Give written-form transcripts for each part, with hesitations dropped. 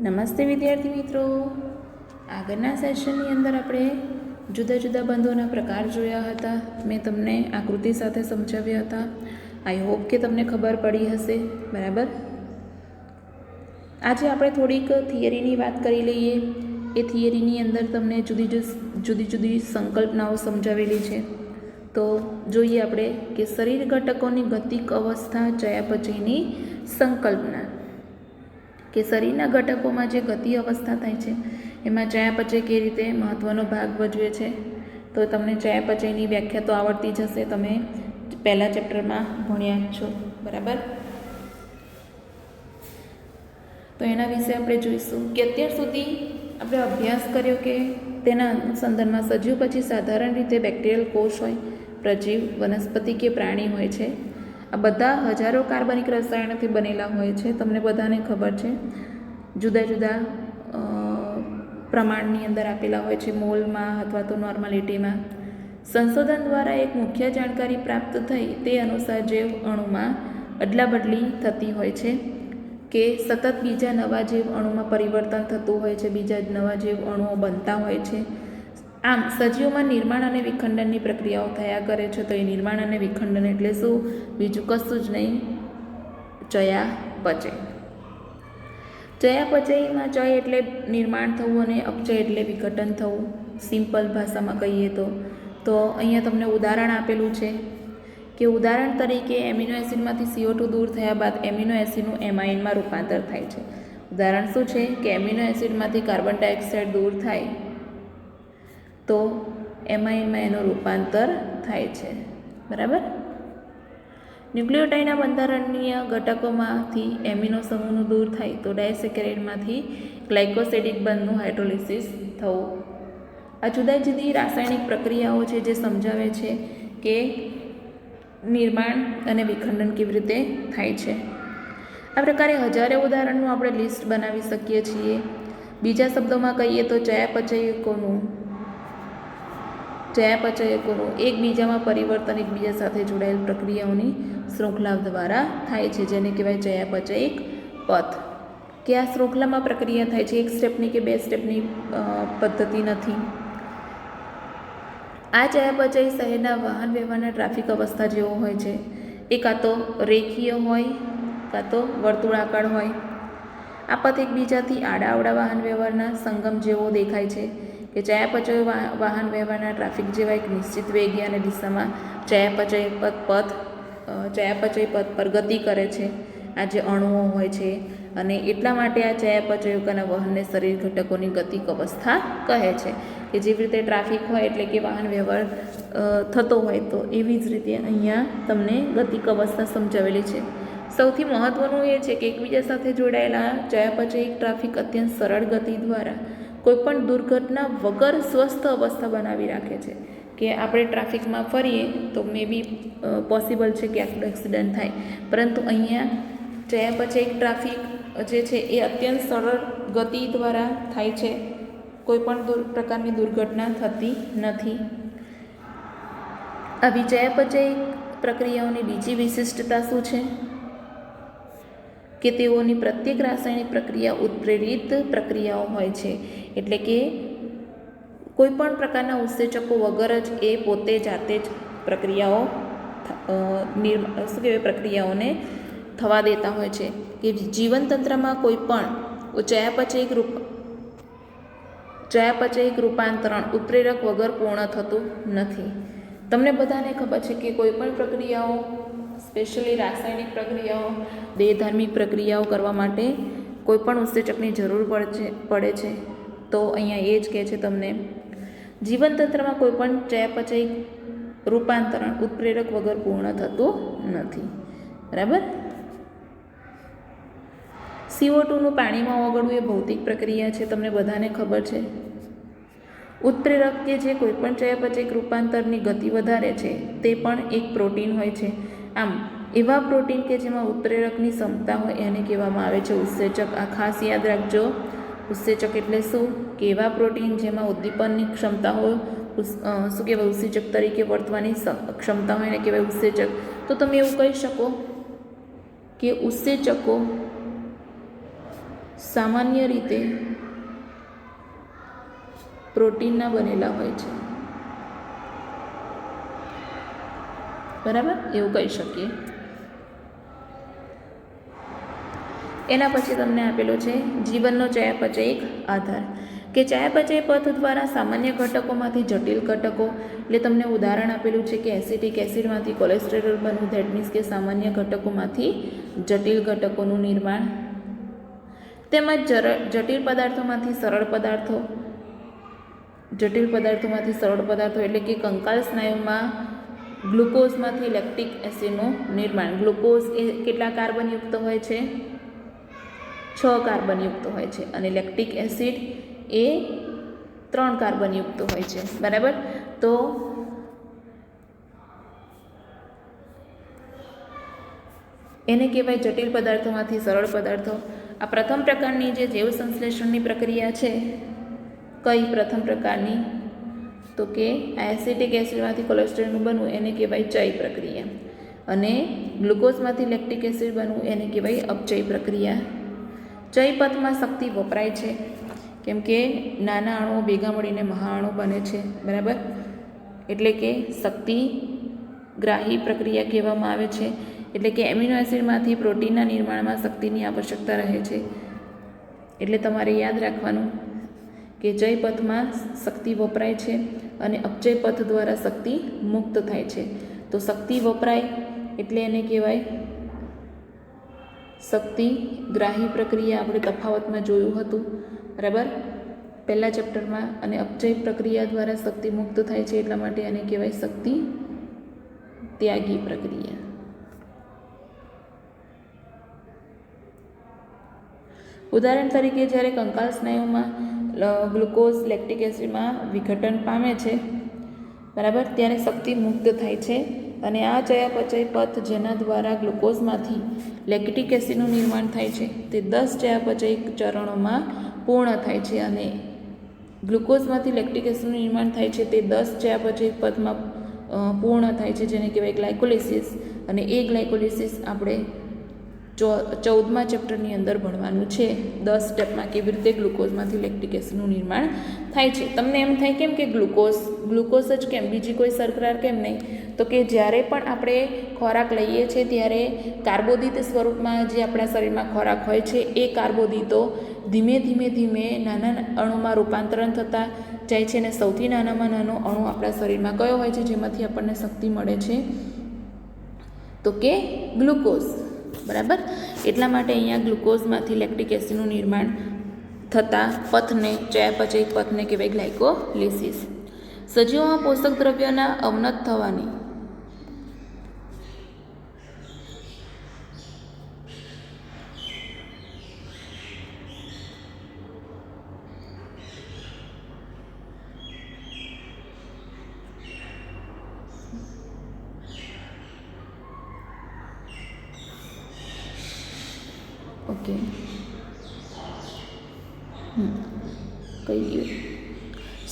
નમસ્તે વિદ્યાર્થી મિત્રો, આગળના સેશનની અંદર આપણે જુદા જુદા બંધોના પ્રકાર જોયા હતા. મેં તમને આકૃતિ સાથે સમજાવ્યા હતા. આઈ હોપ કે તમને ખબર પડી હશે. બરાબર. આજે આપણે થોડીક થિયરીની વાત કરી લઈએ. એ થિયરીની અંદર તમને જુદી જુદી સંકલ્પનાઓ સમજાવેલી છે. તો જોઈએ આપણે કે શરીર ઘટકોની ગતિક અવસ્થા ચયાપચયની સંકલ્પના. કે શરીરના ઘટકોમાં જે ગતિ અવસ્થા થાય છે એમાં ચયાપચય કઈ રીતે મહત્ત્વનો ભાગ ભજવે છે. તો તમને ચયાપચયની વ્યાખ્યા તો આવડતી જ હશે, તમે પહેલા ચેપ્ટરમાં ભણ્યા જ છો. બરાબર. તો એના વિશે આપણે જોઈશું કે અત્યાર સુધી આપણે અભ્યાસ કર્યો કે તેના અનુસંધાનમાં સજીવ પછી સાધારણ રીતે બેક્ટેરિયલ કોષ હોય, પ્રજીવ, વનસ્પતિ કે પ્રાણી હોય છે. આ બધા હજારો કાર્બનિક રસાયણોથી બનેલા હોય છે. તમને બધાને ખબર છે, જુદા જુદા પ્રમાણની અંદર આપેલા હોય છે, મોલમાં અથવા તો નોર્માલિટીમાં. સંશોધન દ્વારા એક મુખ્ય જાણકારી પ્રાપ્ત થઈ તે અનુસાર જૈવ અણુમાં અદલાબદલી થતી હોય છે કે સતત બીજા નવા જૈવ અણુમાં પરિવર્તન થતું હોય છે, બીજા નવા જૈવ અણુઓ બનતા હોય છે. આમ સજીવોમાં નિર્માણ અને વિખંડનની પ્રક્રિયાઓ થયા કરે છે. તો એ નિર્માણ અને વિખંડન એટલે શું? બીજું કશું જ નહીં, ચયાપચય. ચયાપચયમાં ચય એટલે નિર્માણ થવું અને અપચય એટલે વિઘટન થવું. સિમ્પલ ભાષામાં કહીએ તો અહીંયા તમને ઉદાહરણ આપેલું છે કે ઉદાહરણ તરીકે એમિનો એસિડમાંથી CO2 દૂર થયા બાદ એમિનો એસિડનું એમાઇનમાં રૂપાંતર થાય છે. ઉદાહરણ શું છે કે એમિનો એસિડમાંથી કાર્બન ડાયોક્સાઇડ દૂર થાય તો એમાઇનમાં એનું રૂપાંતર થાય છે. બરાબર. ન્યુક્લિયોટાઇડના બંધારણીય ઘટકોમાંથી એમિનો સમૂહનું દૂર થાય તો ડાયસેકેરાઇડમાંથી ગ્લાયકોસિડિક બંધનું હાઇડ્રોલિસિસ થવું. આ જુદા જુદી રાસાયણિક પ્રક્રિયાઓ છે જે સમજાવે છે કે નિર્માણ અને વિખંડન કેવી રીતે થાય છે. આ પ્રકારે હજારો ઉદાહરણનું આપણે લિસ્ટ બનાવી શકીએ છીએ. બીજા શબ્દોમાં કહીએ તો ચયાપચયકોનું એકબીજામાં પરિવર્તન એકબીજા સાથે જોડાયેલ પ્રક્રિયાઓની શૃંખલા દ્વારા થાય છે, જેને કહેવાય ચયાપચયિક પથ. કે આ શૃંખલામાં પ્રક્રિયા થાય છે, એક સ્ટેપની કે બે સ્ટેપની પદ્ધતિ નથી. આ ચયાપચય શહેરના વાહન વ્યવહારના ટ્રાફિક અવસ્થા જેવો હોય છે. એ કાં તો રેખીય હોય કાં તો વર્તુળાકાર હોય. આ પથ એકબીજાથી આડાઅવળા વાહન વ્યવહારના સંગમ જેવો દેખાય છે. કે ચયાપચય વાહન વ્યવહારના ટ્રાફિક જેવા એક નિશ્ચિત વેગે અને દિશામાં ચયાપચય પથ પર ગતિ કરે છે આ જે અણુઓ હોય છે. અને એટલા માટે આ ચયાપચયકોના વહનને શરીર ઘટકોની ગતિક અવસ્થા કહે છે. કે જેવી રીતે ટ્રાફિક હોય એટલે કે વાહન વ્યવહાર થતો હોય, તો એવી જ રીતે અહીંયા તમને ગતિક અવસ્થા સમજાવેલી છે. સૌથી મહત્ત્વનું એ છે કે એકબીજા સાથે જોડાયેલા ચયાપચયિક ટ્રાફિક અત્યંત સરળ ગતિ દ્વારા કોઈપણ દુર્ઘટના વગર સ્વસ્થ અવસ્થા બનાવી રાખે છે. કે આપણે ટ્રાફિકમાં ફરીએ તો મે બી પોસિબલ છે કે આપણું એક્સિડન્ટ થાય, પરંતુ અહીંયા ચયાપચયિક ટ્રાફિક જે છે એ અત્યંત સરળ ગતિ દ્વારા થાય છે. કોઈપણ પ્રકારની દુર્ઘટના થતી નથી. આવી ચયાપચયિક પ્રક્રિયાઓની બીજી વિશિષ્ટતા શું છે કે તેઓની પ્રત્યેક રાસાયણિક પ્રક્રિયા ઉત્પ્રેરિત પ્રક્રિયાઓ હોય છે. એટલે કે કોઈપણ પ્રકારના ઉત્સેચકો વગર જ એ પોતે જાતે જ પ્રક્રિયાઓને થવા દેતા હોય છે. કે જીવનતંત્રમાં કોઈપણ ચયાપચયિક રૂપાંતરણ ઉત્પ્રેરક વગર પૂર્ણ થતું નથી. તમને બધાને ખબર છે કે કોઈપણ પ્રક્રિયાઓ, સ્પેશિયલી રાસાયણિક પ્રક્રિયાઓ, દેહધાર્મિક પ્રક્રિયાઓ કરવા માટે કોઈપણ ઉત્સેચકની જરૂર પડે છે. તો અહીંયા એ જ કહે છે તમને, જીવનતંત્રમાં કોઈપણ ચયાપચયિક રૂપાંતરણ ઉત્પ્રેરક વગર પૂર્ણ થતું નથી. બરાબર. CO2નું પાણીમાં ઓગળવું એ ભૌતિક પ્રક્રિયા છે, તમને બધાને ખબર છે. ઉત્પ્રેરક કે જે કોઈપણ ચયાપચયિક રૂપાંતરની ગતિ વધારે છે તે પણ એક પ્રોટીન હોય છે. આમ એવા પ્રોટીન કે જેમાં ઉત્પ્રેરકની ક્ષમતા હોય એને કહેવામાં આવે છે ઉત્સેચક. આ ખાસ યાદ રાખજો. ઉત્સેચક એટલે શું? કે એવા પ્રોટીન જેમાં ઉદ્દીપનની ક્ષમતા હોય, શું કહેવાય, ઉત્સેચક તરીકે વર્તવાની ક્ષમતા હોય એને કહેવાય ઉત્સેચક. તો તમે એવું કહી શકો કે ઉત્સેચકો સામાન્ય રીતે પ્રોટીનના બનેલા હોય છે, બરાબર, એવું કહી શકીએ. એના પછી તમને આપેલો છે જીવનનો ચયાપચયિક આધાર, કે ચયાપચય પથ દ્વારા સામાન્ય ઘટકોમાંથી જટિલ ઘટકો, એટલે તમને ઉદાહરણ આપેલું છે કે એસિટિક એસિડમાંથી કોલેસ્ટ્રેરોલ બનવું, ધેટ મીન્સ કે સામાન્ય ઘટકોમાંથી જટિલ ઘટકોનું નિર્માણ, તેમજ જટિલ પદાર્થોમાંથી સરળ પદાર્થો, એટલે કે કંકાલ સ્નાયુમાં ગ્લુકોઝમાંથી લેક્ટિક એસિડનું નિર્માણ. ગ્લુકોઝ એ કેટલા કાર્બનયુક્ત હોય છે? 6 કાર્બનયુક્ત હોય છે, અને લેક્ટિક એસિડ એ 3 કાર્બનયુક્ત હોય છે, બરાબર. તો એને કહેવાય જટિલ પદાર્થોમાંથી સરળ પદાર્થો. આ પ્રથમ પ્રકારની જે જૈવ સંશ્લેષણની પ્રક્રિયા છે, કઈ પ્રથમ પ્રકારની? તો કે એસિટિક એસિડમાંથી કોલેસ્ટ્રોલનું બનવું એને કહેવાય ચય પ્રક્રિયા, અને ગ્લુકોઝમાંથી લેક્ટિક એસિડ બનવું એને કહેવાય અપચય પ્રક્રિયા. ચય પથમાં શક્તિ વપરાય છે, કેમ કે નાના અણુઓ ભેગા મળીને મહાઅણુ બને છે, બરાબર, એટલે કે શક્તિગ્રાહી પ્રક્રિયા કહેવામાં આવે છે. એટલે કે એમિનો એસિડમાંથી પ્રોટીનના નિર્માણમાં શક્તિની આવશ્યકતા રહે છે. એટલે તમારે યાદ રાખવાનું કે ચય પથમાં શક્તિ વપરાય છે અને અપચય પથ દ્વારા શક્તિ મુક્ત થાય છે. તો શક્તિ વપરાય એટલે એને કહેવાય શક્તિગ્રાહી પ્રક્રિયા. આપણે તફાવતમાં જોયું હતું, બરાબર, પહેલા ચેપ્ટરમાં. અને અપચય પ્રક્રિયા દ્વારા શક્તિ મુક્ત થાય છે, એટલા માટે એને કહેવાય શક્તિ ત્યાગી પ્રક્રિયા. ઉદાહરણ તરીકે જ્યારે કંકાલ સ્નાયુમાં ગ્લુકોઝ લેક્ટિક એસિડમાં વિઘટન પામે છે, બરાબર, ત્યારે શક્તિ મુક્ત થાય છે. અને આ ચયાપચય પથ જેના દ્વારા ગ્લુકોઝમાંથી લેક્ટિક એસિડનું નિર્માણ થાય છે તે 10 ચયાપચયિક ચરણોમાં પૂર્ણ થાય છે. અને ગ્લુકોઝમાંથી લેક્ટિક એસિડનું નિર્માણ થાય છે તે 10 ચયાપચયિક પથમાં પૂર્ણ થાય છે, જેને કહેવાય ગ્લાયકોલિસિસ. અને એ ગ્લાયકોલિસિસ આપણે 14મા ચેપ્ટરની અંદર ભણવાનું છે, 10 સ્ટેપમાં કેવી રીતે ગ્લુકોઝમાંથી લેક્ટિક એસિડનું નિર્માણ થાય છે. તમને એમ થાય કેમ કે ગ્લુકોઝ જ કેમ, બીજી કોઈ શર્કરા કેમ નહીં? તો કે જ્યારે પણ આપણે ખોરાક લઈએ છીએ ત્યારે કાર્બોદિત સ્વરૂપમાં જે આપણા શરીરમાં ખોરાક હોય છે એ કાર્બોદિતો ધીમે ધીમે નાના અણુમાં રૂપાંતરણ થતા જાય છે. અને સૌથી નાનામાં નાનો અણુ આપણા શરીરમાં કયો હોય છે જેમાંથી આપણને શક્તિ મળે છે? તો કે ગ્લુકોઝ, બરાબર. એટલા માટે અહીંયા ગ્લુકોઝમાંથી લેક્ટિક એસિડનું નિર્માણ થતાં પથને, ચયાપચયિક પથને કહેવાય ગ્લાયકોલિસિસ. સજીવોમાં પોષક દ્રવ્યોના અવનત થવાની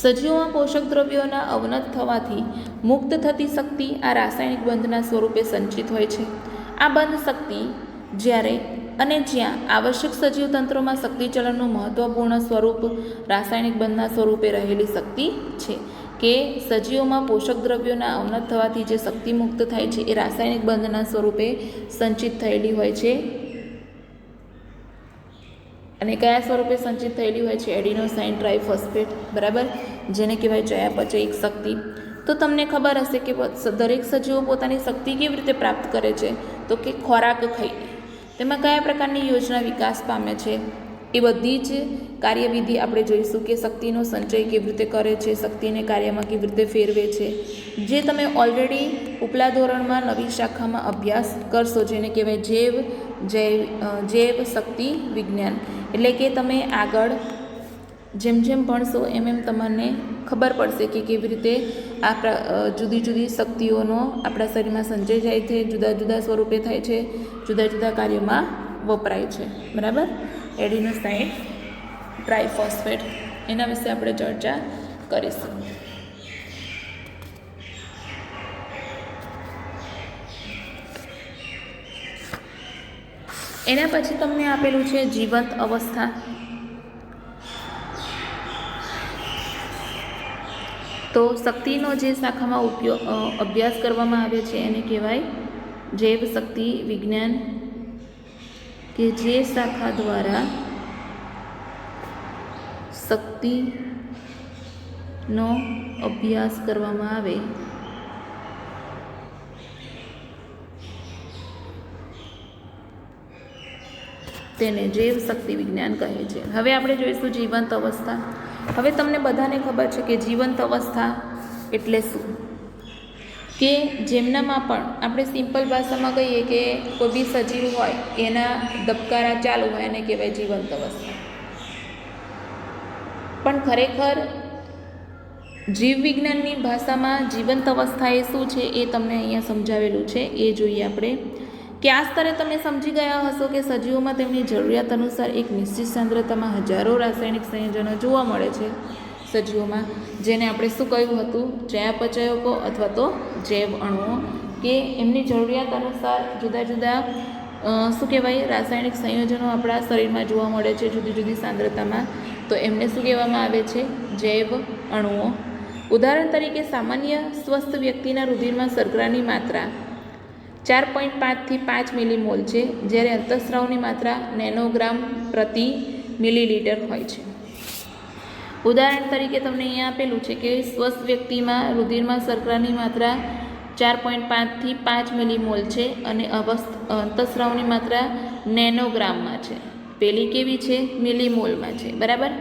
સજીવોમાં પોષક દ્રવ્યોના અવનત થવાથી મુક્ત થતી શક્તિ આ રાસાયણિક બંધના સ્વરૂપે સંચિત હોય છે. આ બંધ શક્તિ જ્યારે અને જ્યાં આવશ્યક સજીવ તંત્રોમાં શક્તિચલનનું મહત્વપૂર્ણ સ્વરૂપ રાસાયણિક બંધના સ્વરૂપે રહેલી શક્તિ છે. કે સજીવોમાં પોષક દ્રવ્યોના અવનત થવાથી જે શક્તિ મુક્ત થાય છે એ રાસાયણિક બંધના સ્વરૂપે સંચિત થયેલી હોય છે. અને કયા સ્વરૂપે સંચિત થયેલી હોય છે? એડિનોસાઇન ટ્રાઇફોસ્ફેટ, બરાબર, જેને કહેવાય ચયાપચયિક શક્તિ. તો તમને ખબર હશે કે દરેક સજીવો પોતાની શક્તિ કેવી રીતે પ્રાપ્ત કરે છે? તો કે ખોરાક ખાઈને. તેમાં કયા પ્રકારની યોજના વિકાસ પામે છે? એ બધી જ કાર્યવિધિ આપણે જોઈશું કે શક્તિનો સંચય કેવી રીતે કરે છે, શક્તિને કાર્યમાં કેવી રીતે ફેરવે છે, જે તમે ઓલરેડી ઉપલા ધોરણમાં નવી શાખામાં અભ્યાસ કરશો, જેને કહેવાય જૈવ શક્તિ વિજ્ઞાન. એટલે કે તમે આગળ જેમ જેમ ભણશો એમ તમને ખબર પડશે કે કેવી રીતે આ જુદી જુદી શક્તિઓનો આપણા શરીરમાં સંચય જાય છે, જુદા જુદા સ્વરૂપે થાય છે, જુદા જુદા કાર્યોમાં વપરાય છે, બરાબર. એડિનોસાઇન ટ્રાઇફોસ્ફેટ એના વિશે આપણે ચર્ચા કરીશું. એના પછી તમને આપેલું છે જીવંત અવસ્થા. તો શક્તિનો જે શાખામાં અભ્યાસ કરવામાં આવે છે એને કહેવાય જૈવ શક્તિ વિજ્ઞાન, કે જે શાખા દ્વારા શક્તિનો અભ્યાસ કરવામાં આવે તેને જૈવ શક્તિ વિજ્ઞાન કહે છે. હવે આપણે જોઈશું જીવંત અવસ્થા. હવે તમને બધાને ખબર છે કે જીવંત અવસ્થા એટલે શું, કે જેમનામાં પણ આપણે સિમ્પલ ભાષામાં કહીએ કે કોઈ બી સજીવ હોય એના ધબકારા ચાલુ હોય એને કહેવાય જીવંત અવસ્થા. પણ ખરેખર જીવ વિજ્ઞાનની ભાષામાં જીવંત અવસ્થા એ શું છે એ તમને અહીંયા સમજાવેલું છે, એ જોઈએ આપણે. કે આ સ્તરે તમે સમજી ગયા હશો કે સજીવોમાં તેમની જરૂરિયાત અનુસાર એક નિશ્ચિત સાંદ્રતામાં હજારો રાસાયણિક સંયોજનો જોવા મળે છે સજીવોમાં, જેને આપણે શું કહ્યું હતું, ચયાપચયકો અથવા તો જૈવ અણુઓ, કે એમની જરૂરિયાત અનુસાર જુદા જુદા શું કહેવાય રાસાયણિક સંયોજનો આપણા શરીરમાં જોવા મળે છે જુદી જુદી સાંદ્રતામાં. તો એમને શું કહેવામાં આવે છે, જૈવ અણુઓ. ઉદાહરણ તરીકે સામાન્ય સ્વસ્થ વ્યક્તિના રુધિરમાં શર્કરાની માત્રા 4.5 થી 5 મિલીમોલ છે, જ્યારે અંતઃસ્રાવની માત્રા નેનોગ્રામ પ્રતિ મિલીલીટર હોય છે. ઉદાહરણ તરીકે તમને અહીંયા આપેલું છે કે સ્વસ્થ વ્યક્તિમાં રુધિરમાં શર્કરાની માત્રા 4.5 થી 5 મિલીમોલ છે અને અંતઃસ્રાવની માત્રા નેનોગ્રામમાં છે. પેલી કેવી છે, મિલીમોલમાં છે, બરાબર.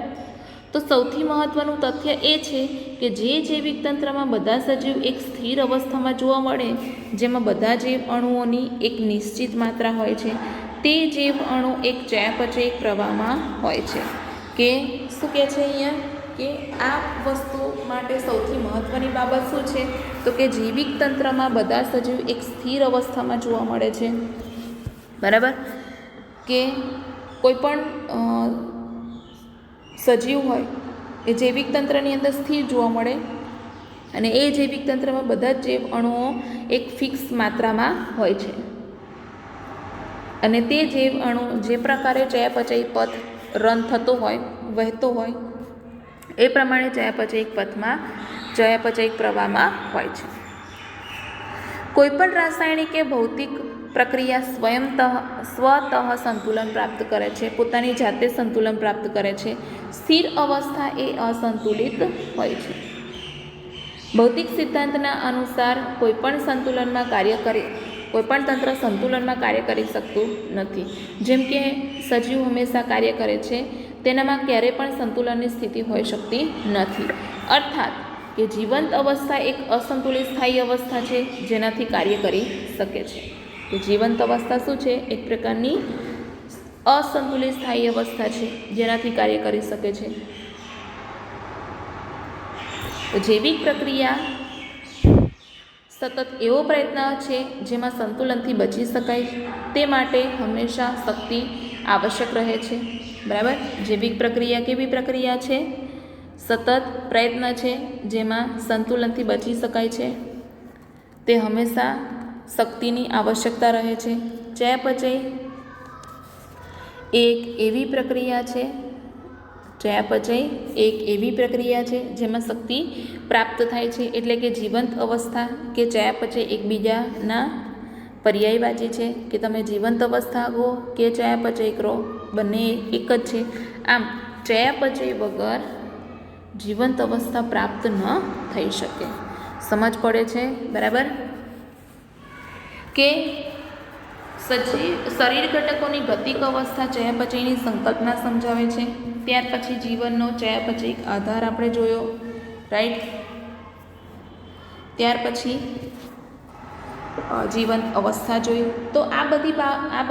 તો સૌથી મહત્ત્વનું તથ્ય એ છે કે જે જૈવિક તંત્રમાં બધા સજીવ એક સ્થિર અવસ્થામાં જોવા મળે, જેમાં બધા જૈવ અણુઓની એક નિશ્ચિત માત્રા હોય છે, તે જૈવ અણુ એક ચયાપચયિક પ્રવાહમાં હોય છે. કે શું કહે છે અહીંયા, કે આ વસ્તુ માટે સૌથી મહત્ત્વની બાબત શું છે, તો કે જૈવિક તંત્રમાં બધા સજીવ એક સ્થિર અવસ્થામાં જોવા મળે છે, બરાબર. કે કોઈ પણ સજીવ હોય એ જૈવિક તંત્રની અંદર સ્થિર જોવા મળે અને એ જૈવિક તંત્રમાં બધા જ જૈવ અણુઓ એક ફિક્સ માત્રામાં હોય છે અને તે જૈવ અણુ જે પ્રકારે ચયાપચયિક પથ રન થતો હોય, વહેતો હોય, એ પ્રમાણે ચયાપચયિક પથમાં ચયાપચયિક પ્રવાહમાં હોય છે. કોઈપણ રાસાયણિક કે ભૌતિક પ્રક્રિયા સ્વતઃ સંતુલન પ્રાપ્ત કરે છે, પોતાની જાતે સંતુલન પ્રાપ્ત કરે છે. સ્થિર અવસ્થા એ અસંતુલિત હોય છે. ભૌતિક સિદ્ધાંતના અનુસાર કોઈપણ તંત્ર સંતુલનમાં કાર્ય કરી શકતું નથી. જેમ કે સજીવ હંમેશા કાર્ય કરે છે, તેનામાં ક્યારેય પણ સંતુલનની સ્થિતિ હોઈ શકતી નથી. અર્થાત કે જીવંત અવસ્થા એક અસંતુલિત સ્થાયી અવસ્થા છે જેનાથી કાર્ય કરી શકે છે. કે જીવંત અવસ્થા શું છે, એક પ્રકારની અસંતુલિત સ્થાયી અવસ્થા છે જેનાથી કાર્ય કરી શકે છે. જૈવિક પ્રક્રિયા સતત એવો પ્રયત્ન છે જેમાં સંતુલનથી બચી શકાય, તે માટે હંમેશા શક્તિ આવશ્યક રહે છે, બરાબર. જૈવિક પ્રક્રિયા કેવી પ્રક્રિયા છે, સતત પ્રયત્ન છે જેમાં સંતુલનથી બચી શકાય છે, તે હંમેશા શક્તિની આવશ્યકતા રહે છે. ચયાપચય એક એવી પ્રક્રિયા છે, ચયાપચય એક એવી પ્રક્રિયા છે જેમાં શક્તિ પ્રાપ્ત થાય છે. એટલે કે જીવંત અવસ્થા કે ચયાપચય એકબીજાના પર્યાયવાચી છે, કે તમે જીવંત અવસ્થા કહો કે ચયાપચય કરો, બંને એક જ છે. આમ ચયાપચય વગર જીવંત અવસ્થા પ્રાપ્ત ન થઈ શકે. સમજ પડે છે, બરાબર. કે શરીર ઘટકોની ગતિક અવસ્થા ચયાપચયની સંકલ્પના સમજાવે છે. ત્યાર પછી જીવનનો ચયાપચયિક આધાર આપણે જોયો, રાઈટ. ત્યાર પછી જીવંત અવસ્થા જોયું. તો આ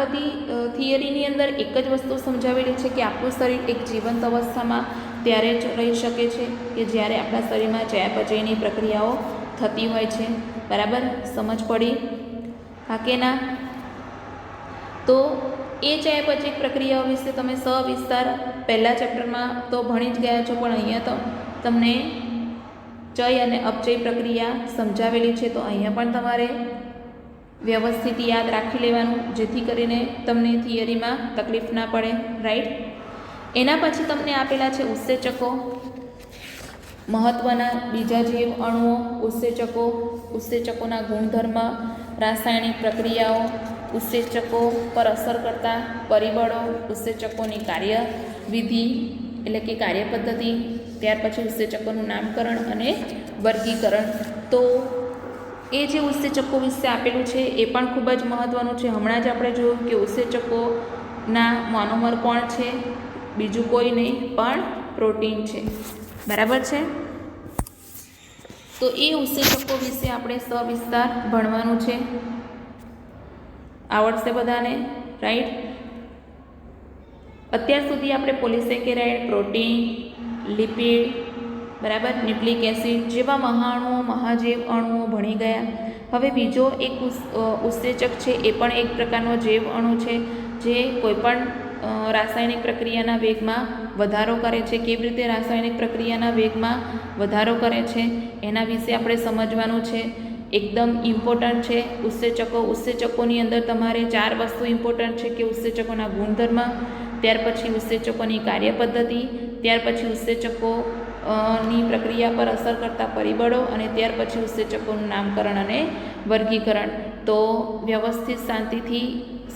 બધી થિયરીની અંદર એક જ વસ્તુ સમજાવેલી છે કે આપણું શરીર એક જીવંત અવસ્થામાં ત્યારે જ રહી શકે છે કે જ્યારે આપણા શરીરમાં ચયાપચયની પ્રક્રિયાઓ થતી હોય છે, બરાબર. સમજ પડી? હા કે ના? તો એ ચયાપચયિક પ્રક્રિયાઓ વિશે તમે સવિસ્તાર પહેલા ચેપ્ટરમાં તો ભણી જ ગયા છો, પણ અહીંયા તો તમને ચય અને અપચય પ્રક્રિયા સમજાવેલી છે, તો અહીંયા પણ તમારે વ્યવસ્થિત યાદ રાખી લેવાનું, જેથી કરીને તમને થિયરીમાં તકલીફ ના પડે, રાઈટ. એના પછી તમને આપેલા છે ઉત્સેચકો, મહત્ત્વના બીજા જીવ અણુઓ, ઉત્સેચકો, ઉત્સેચકોના ગુણધર્મ, રાસાયણિક પ્રક્રિયાઓ, ઉત્સેચકો પર અસર કરતા પરિબળો, ઉત્સેચકોની કાર્યવિધિ એટલે કે કાર્યપદ્ધતિ, ત્યાર પછી ઉત્સેચકોનું નામકરણ અને વર્ગીકરણ. તો એ જે ઉત્સેચકો વિશે આપેલું છે એ પણ ખૂબ જ મહત્ત્વનું છે. હમણાં જ આપણે જોયું કે ઉત્સેચકોના મોનોમર કોણ છે? બીજું કોઈ નહીં પણ પ્રોટીન છે, બરાબર છે. તો એ ઉત્સેચકો વિશે આપણે સવિસ્તાર ભણવાનું છે, આવડશે બધાને, રાઈટ. અત્યાર સુધી આપણે પોલિસેકેરાઇડ, પ્રોટીન, લિપિડ, બરાબર, ન્યુક્લિક એસિડ જેવા મહાઅણુઓ, મહાજૈવ અણુઓ ભણી ગયા. હવે બીજો એક ઉત્સેચક છે, એ પણ એક પ્રકારનો જૈવ અણુ છે જે કોઈપણ રાસાયણિક પ્રક્રિયાના વેગમાં વધારો કરે છે. કેવી રીતે રાસાયણિક પ્રક્રિયાના વેગમાં વધારો કરે છે એના વિશે આપણે સમજવાનું છે. એકદમ ઇમ્પોર્ટન્ટ છે ઉત્સેચકો. ઉત્સેચકોની અંદર તમારે 4 વસ્તુ ઇમ્પોર્ટન્ટ છે કે ઉત્સેચકોના ગુણધર્મ, ત્યાર પછી ઉત્સેચકોની કાર્યપદ્ધતિ, ત્યાર પછી ઉત્સેચકો ની પ્રક્રિયા પર અસર કરતા પરિબળો અને ત્યાર પછી ઉત્સેચકોનું નામકરણ અને વર્ગીકરણ. તો વ્યવસ્થિત શાંતિથી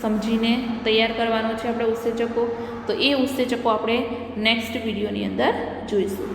સમજીને તૈયાર કરવાનો છે આપણે ઉત્સેચકો. તો એ ઉત્સેચકો આપણે નેક્સ્ટ વિડીયોની અંદર જોઈશું.